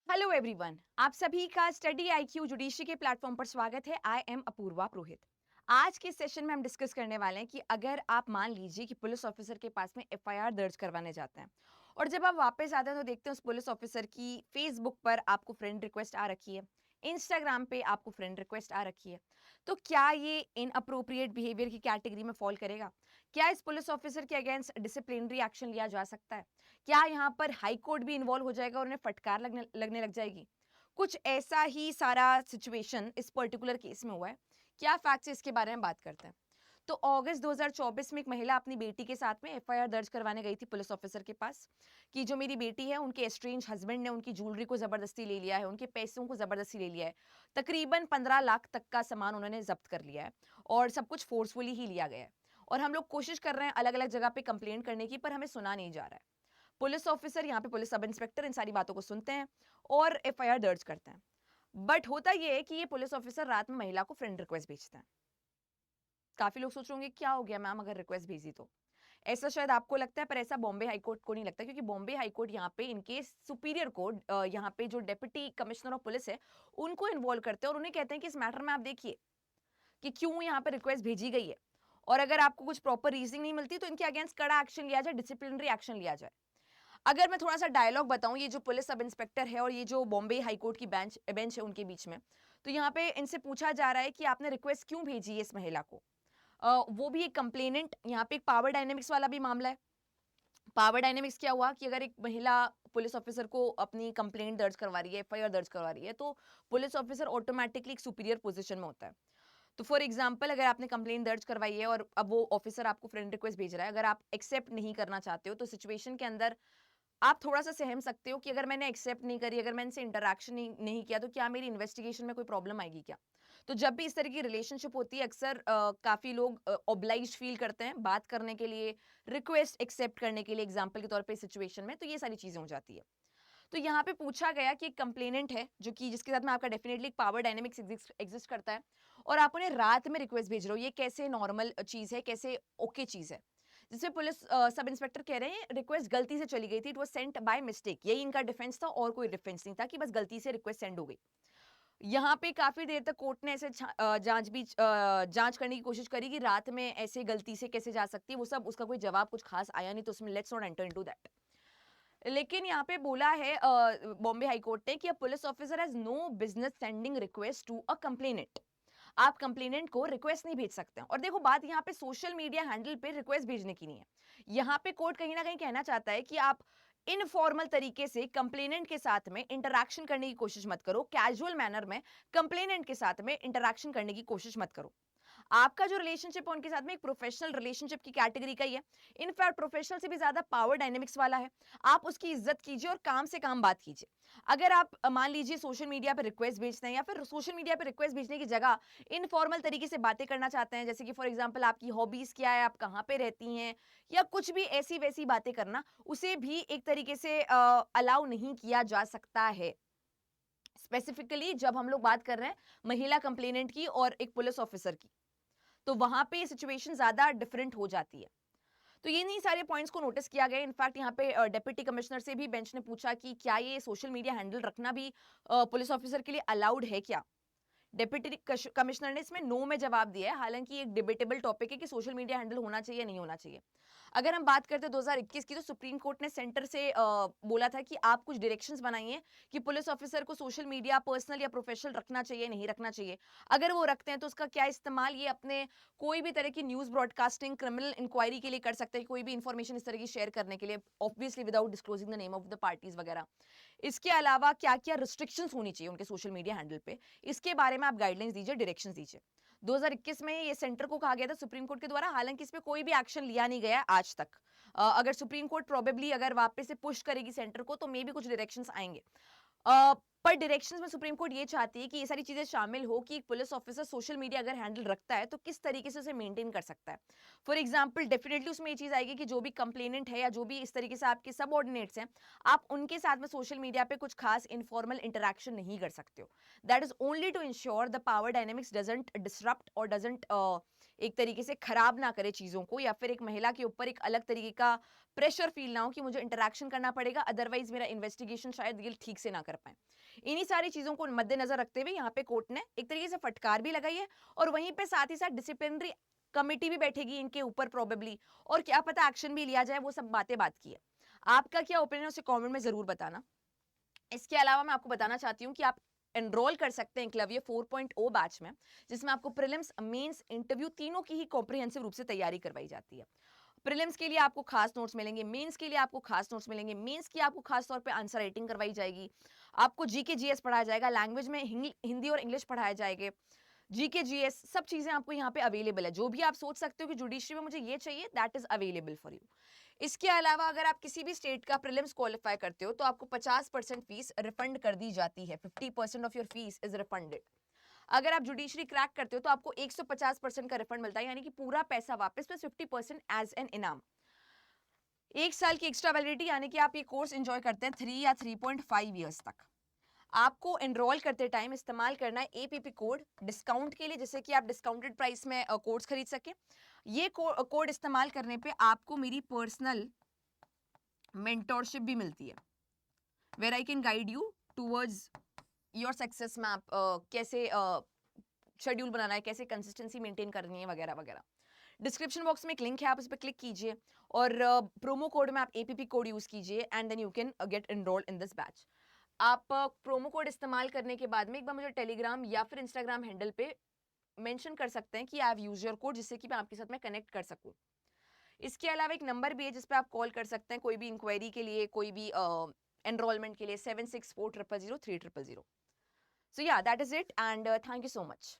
Hello everyone, आप सभी का स्टडी आईक्यू जुडिशरी के प्लेटफॉर्म पर स्वागत है। आई एम अपूर्वा पुरोहित। आज के सेशन में हम डिस्कस करने वाले हैं कि अगर आप मान लीजिए कि पुलिस ऑफिसर के पास में एफआईआर दर्ज करवाने जाते हैं और जब आप वापस आते हैं तो देखते हैं उस पुलिस ऑफिसर की फेसबुक पर आपको फ्रेंड रिक्वेस्ट आ रखी है, इंस्टाग्राम पे आपको फ्रेंड रिक्वेस्ट आ रखी है। तो क्या ये इनअप्रोप्रिएट बिहेवियर की कैटेगरी में फॉल करेगा? क्या इस पुलिस ऑफिसर के अगेंस्ट डिसिप्लिनरी एक्शन लिया जा सकता है? क्या यहाँ पर हाई कोर्ट भी इन्वॉल्व हो जाएगा और उन्हें फटकार लगने लगने लग जाएगी? कुछ ऐसा ही सारा सिचुएशन इस पर्टिकुलर केस में हुआ है। क्या फैक्ट्स है इसके बारे में बात करते हैं। तो अगस्त 2024 में एक महिला अपनी बेटी के साथ में एफआईआर दर्ज करवाने गई थी पुलिस ऑफिसर के पास कि जो मेरी बेटी है उनके एस्ट्रेंज हस्बैंड ने उनकी ज्वेलरी को जबरदस्ती ले लिया है, उनके पैसों को जबरदस्ती ले लिया है। तकरीबन 15 लाख तक का सामान उन्होंने जब्त कर लिया है और सब कुछ फोर्सफुली ही लिया गया है। और हम लोग कोशिश कर रहे हैं अलग अलग जगह पे कंप्लेंट करने की, पर हमें सुना नहीं जा रहा है। पुलिस ऑफिसर, यहाँ पे पुलिस सब इंस्पेक्टर इन सारी बातों को सुनते हैं और एफआईआर दर्ज करते हैं। बट होता यह है कि ये पुलिस ऑफिसर रात में महिला को फ्रेंड रिक्वेस्ट भेजते हैं। काफी लोग सोच रहे होंगे क्या हो गया मैम अगर रिक्वेस्ट भेजी तो। ऐसा शायद आपको लगता है, पर ऐसा बॉम्बे हाईकोर्ट को नहीं लगता, क्योंकि बॉम्बे हाईकोर्ट यहाँ पे इनके सुपीरियर कोर्ट, यहाँ पे जो डेप्यूटी कमिश्नर ऑफ पुलिस है उनको इन्वॉल्व करते हैं और उन्हें कहते हैं कि इस मैटर में आप देखिए कि क्यों यहाँ पे रिक्वेस्ट भेजी गई है, और अगर आपको कुछ प्रॉपर रीजनिंग नहीं मिलती तो इनके अगेंस्ट कड़ा एक्शन लिया जाए, डिसिप्लिनरी एक्शन लिया जाए। अगर मैं थोड़ा सा डायलॉग बताऊं, ये जो पुलिस सब इंस्पेक्टर है और ये जो बॉम्बे हाईकोर्ट की बेंच है उनके बीच में, तो यहाँ पे इनसे पूछा जा रहा है कि आपने रिक्वेस्ट क्यों भेजी है इस महिला को। वो भी एक कंप्लेनेंट, यहाँ पे एक पावर डायनेमिक्स वाला भी मामला है। पावर डायनेमिक्स क्या हुआ कि अगर एक महिला पुलिस ऑफिसर को अपनी कंप्लेंट दर्ज करवा रही है, एफआईआर दर्ज करवा रही है, तो पुलिस ऑफिसर ऑटोमेटिकली एक सुपीरियर पोजीशन में होता है। तो फॉर एग्जाम्पल अगर आपने कंप्लेंट दर्ज करवाई है और अब वो ऑफिसर आपको फ्रेंड रिक्वेस्ट भेज रहा है, अगर आप एक्सेप्ट नहीं करना चाहते हो तो सिचुएशन के अंदर आप थोड़ा-सा सहम सकते हो कि अगर मैंने एक्सेप्ट नहीं करी, अगर मैंने इनसे इंटरैक्शन नहीं किया, तो क्या मेरी इन्वेस्टिगेशन में कोई प्रॉब्लम आएगी क्या? तो जब भी इस तरह की रिलेशनशिप होती है, अक्सर काफ़ी लोग ऑब्लाइज्ड फील करते हैं बात करने के लिए, रिक्वेस्ट एक्सेप्ट करने के लिए, एग्जाम्पल के तौर पे सिचुएशन में, तो ये सारी चीज़ें हो जाती है। तो यहाँ पे पूछा गया कि एक कंप्लेनेंट है, जो कि जिसके साथ में आपका डेफिनिटली एक पावर डायनामिक्स एग्जिस्ट करता है, और आप उन्हें रात में रिक्वेस्ट भेज रहे हो, ये कैसे नॉर्मल चीज़ है, कैसे ओके चीज़ है? जिसमें पुलिस सब इंस्पेक्टर कह रहे हैं रिक्वेस्ट गलती से चली गई थी, it was sent by mistake. यही इनका डिफेंस था और कोई डिफेंस नहीं था कि बस गलती से रिक्वेस्ट सेंड हो गई। यहाँ पे काफी देर तक कोर्ट ने ऐसे जांच करने की कोशिश करी कि रात में ऐसे गलती से कैसे जा सकती है, वो सब उसका कोई जवाब कुछ खास आया नहीं, तो उसमें let's not enter into that. लेकिन यहाँ पे बोला है बॉम्बे हाई कोर्ट ने कि a police officer has no business sending request to a complainant. आप कंप्लेनेंट को रिक्वेस्ट नहीं भेज सकते हैं। और देखो बात यहाँ पे सोशल मीडिया हैंडल पे रिक्वेस्ट भेजने की नहीं है। यहाँ पे कोर्ट कहीं ना कहीं कहना चाहता है कि आप इनफॉर्मल तरीके से कंप्लेनेंट के साथ में इंटरैक्शन करने की कोशिश मत करो, कैजुअल मैनर में कंप्लेनेंट के साथ में इंटरैक्शन करने की कोशिश मत करो। आपका जो रिलेशनशिप है उनके साथ में एक प्रोफेशनल रिलेशनशिप की कैटेगरी का ही है। इनफैक्ट प्रोफेशनल से भी ज्यादा पावर डायनेमिक्स वाला है। आप उसकी इज्जत कीजिए और काम से काम बात कीजिए। अगर आप मान लीजिए सोशल मीडिया पे रिक्वेस्ट भेजते हैं, या फिर सोशल मीडिया पे रिक्वेस्ट भेजने की जगह इनफॉर्मल तरीके से बातें करना चाहते हैं, जैसे कि फॉर एग्जांपल आपकी हॉबीज क्या है, आप कहाँ पे रहती हैं, या कुछ भी ऐसी वैसी बातें करना, उसे भी एक तरीके से अलाउ नहीं किया जा सकता है। स्पेसिफिकली जब हम लोग बात कर रहे हैं महिला कंप्लेनेंट की और एक पुलिस ऑफिसर की, तो वहां पे सिचुएशन ज्यादा डिफरेंट हो जाती है। तो ये नहीं सारे पॉइंट्स को नोटिस किया गया। इनफैक्ट यहाँ पे डेप्यूटी कमिश्नर से भी बेंच ने पूछा कि क्या ये सोशल मीडिया हैंडल रखना भी पुलिस ऑफिसर के लिए अलाउड है क्या। डेप्यूटी कमिश्नर ने इसमें नो में जवाब दिया है। हालांकि एक डिबेटेबल टॉपिक है कि सोशल मीडिया हैंडल होना चाहिए नहीं होना चाहिए। अगर हम बात करते हैं 2021 की, तो सुप्रीम कोर्ट ने सेंटर से बोला था कि आप कुछ डायरेक्शंस बनाइए कि पुलिस ऑफिसर को सोशल मीडिया पर्सनल या प्रोफेशनल रखना चाहिए नहीं रखना चाहिए। अगर वो रखते हैं तो उसका क्या इस्तेमाल ये अपने कोई भी तरह की न्यूज ब्रॉडकास्टिंग, क्रिमिनल इंक्वायरी के लिए कर सकते हैं, कोई भी इंफॉर्मेशन इस तरह की शेयर करने के लिए, obviously without disclosing the name of the parties वगैरह। इसके अलावा क्या क्या रिस्ट्रिक्शंस होनी चाहिए उनके सोशल मीडिया हैंडल पे, इसके बारे में आप गाइडलाइंस दीजिए, डायरेक्शंस दीजिए। 2021 में ये सेंटर को कहा गया था सुप्रीम कोर्ट के द्वारा। हालांकि इस पे कोई भी एक्शन लिया नहीं गया है आज तक। अगर सुप्रीम कोर्ट प्रोबेबली अगर वापस से पुश करेगी सेंटर को, तो मे भी कुछ डायरेक्शंस आएंगे। पर डायरेक्शंस में सुप्रीम कोर्ट ये चाहती है कि ये सारी चीजें शामिल हो कि एक पुलिस ऑफिसर सोशल मीडिया अगर हैंडल रखता है तो किस तरीके से उसे मेंटेन कर सकता है। फॉर एग्जांपल डेफिनेटली उसमें ये चीज आएगी कि जो भी कंप्लेनेंट है या जो भी इस तरीके से आपके सबऑर्डिनेट्स हैं, आप उनके साथ में सोशल मीडिया पे कुछ खास इनफॉर्मल इंटरैक्शन नहीं कर सकते हो। That is only to ensure the power dynamics doesn't disrupt और डजंट एक तरीके से खराब ना करे चीज़ों को, या फिर एक महिला के ऊपर एक अलग तरीके का प्रेशर फ़ील ना हो कि मुझे इंटरैक्शन करना पड़ेगा, अदरवाइज़ मेरा इन्वेस्टिगेशन शायद ये ठीक से ना कर पाएँ। इन्हीं सारी चीज़ों को मद्देनज़र रखते हुए यहाँ पे कोर्ट ने एक तरीके से फटकार भी लगाई है, और वहीं पे साथ ही साथ डिसिप्लिनरी कमिटी भी बैठेगी इनके ऊपर प्रोबेबली, और क्या पता एक्शन भी लिया जाए, वो सब बातें बात की है। आपका क्या ओपिनियन है उसे कमेंट में ज़रूर बताना। इसके अलावा मैं आपको बताना चाहती हूँ कि आप एनरोल कर सकते हैं एकलव्य 4.0 बैच में, जिसमें आपको प्रीलिम्स, मेंस, इंटरव्यू तीनों की ही कॉम्प्रिहेंसिव रूप से तैयारी करवाई जाती है। प्रीलिम्स के लिए आपको खास नोट्स मिलेंगे, मेंस के लिए आपको खास नोट्स मिलेंगे, मेंस की आपको खास तौर पे आंसर राइटिंग करवाई जाएगी, आपको जीके जीएस पढ़ाया जाएगा, लैंग्वेज में हिंदी और इंग्लिश पढ़ाए जाएंगे, जीके जीएस सब चीजें आपको यहाँ पे अवेलेबल है। जो भी आप सोच सकते हो कि जुडिशरी में मुझे ये चाहिए, that is available for you. इसके अलावा अगर आप किसी भी स्टेट का प्रीलिम्स क्वालिफाई करते हो तो आपको 50% फीस रिफंड कर दी जाती है। 50% of your fees is refunded. अगर आप जुडिशरी क्रैक करते हो तो आपको 150% का रिफंड मिलता है, यानी कि पूरा पैसा वापस प्लस 50% एज एन इनाम। 1 साल की एक्स्ट्रा वैलिडिटी, यानी कि आप ये कोर्स एंजॉय करते हैं 3 या 3.5 ईयर्स तक। आपको एनरोल करते टाइम इस्तेमाल करना है एपीपी कोड डिस्काउंट के लिए, जिससे कि आप डिस्काउंटेड प्राइस में कोर्स खरीद सकें। ये कोड इस्तेमाल करने पे आपको मेरी पर्सनल मेंटोरशिप भी मिलती है, where I can guide you towards your success map, कैसे शेड्यूल बनाना है, कैसे कंसिस्टेंसी मेंटेन करनी है, वगैरह वगैरह। डिस्क्रिप्शन बॉक्स में एक लिंक है, आप उस पर क्लिक कीजिए और प्रोमो कोड में आप एपीपी कोड यूज कीजिए and then you can get enrolled in this batch. आप प्रोमो कोड इस्तेमाल करने के बाद में एक बार मुझे टेलीग्राम या फिर इंस्टाग्राम हैंडल पे मेंशन कर सकते हैं कि I have used your code, जिससे कि मैं आपके साथ में कनेक्ट कर सकूं। इसके अलावा एक नंबर भी है जिस पे आप कॉल कर सकते हैं कोई भी इंक्वायरी के लिए, कोई भी एनरोलमेंट के लिए, 76400300। सो या that is it and thank you so much.